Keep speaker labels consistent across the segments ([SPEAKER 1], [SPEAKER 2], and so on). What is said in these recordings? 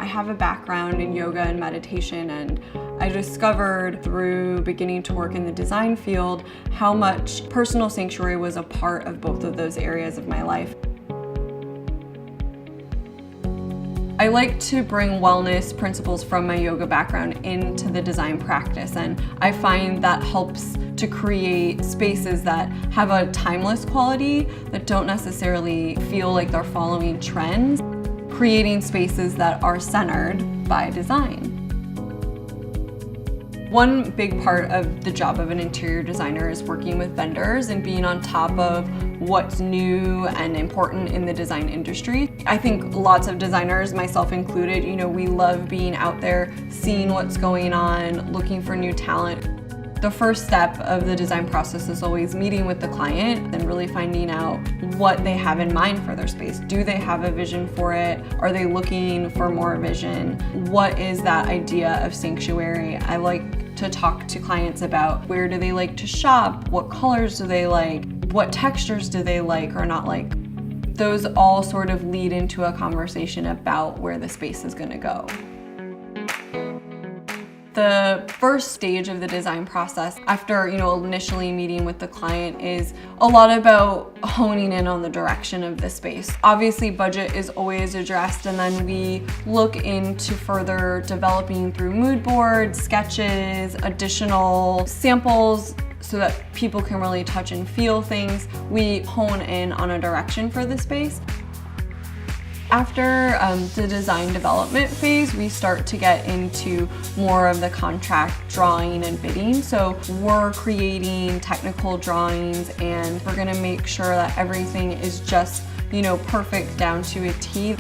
[SPEAKER 1] have a background in yoga and meditation, and I discovered through beginning to work in the design field how much personal sanctuary was a part of both of those areas of my life. I like to bring wellness principles from my yoga background into the design practice, and I find that helps to create spaces that have a timeless quality that don't necessarily feel like they're following trends, creating spaces that are centered by design. One big part of the job of an interior designer is working with vendors and being on top of what's new and important in the design industry. I think lots of designers, myself included, we love being out there, seeing what's going on, looking for new talent. The first step of the design process is always meeting with the client and really finding out what they have in mind for their space. Do they have a vision for it? Are they looking for more vision? What is that idea of sanctuary? I like to talk to clients about where do they like to shop? What colors do they like? What textures do they like or not like? Those all sort of lead into a conversation about where the space is going to go. The first stage of the design process after initially meeting with the client is a lot about honing in on the direction of the space. Obviously budget is always addressed, and then we look into further developing through mood boards, sketches, additional samples so that people can really touch and feel things. We hone in on a direction for the space. After the design development phase, we start to get into more of the contract drawing and bidding. So we're creating technical drawings, and we're gonna make sure that everything is just, perfect down to a T.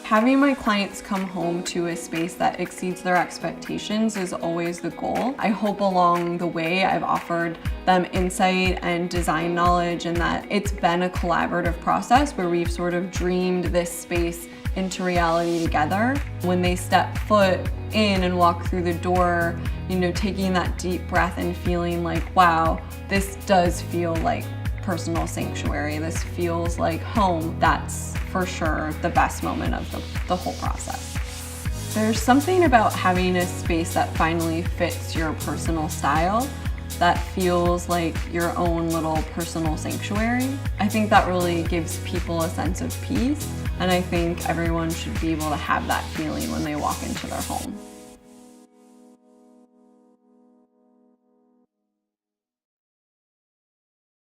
[SPEAKER 1] Having my clients come home to a space that exceeds their expectations is always the goal. I hope along the way I've offered them insight and design knowledge, and that it's been a collaborative process where we've sort of dreamed this space into reality together. When they step foot in and walk through the door, taking that deep breath and feeling like, wow, this does feel like personal sanctuary. This feels like home. That's for sure the best moment of the whole process. There's something about having a space that finally fits your personal style that feels like your own little personal sanctuary. I think that really gives people a sense of peace, and I think everyone should be able to have that feeling when they walk into their home.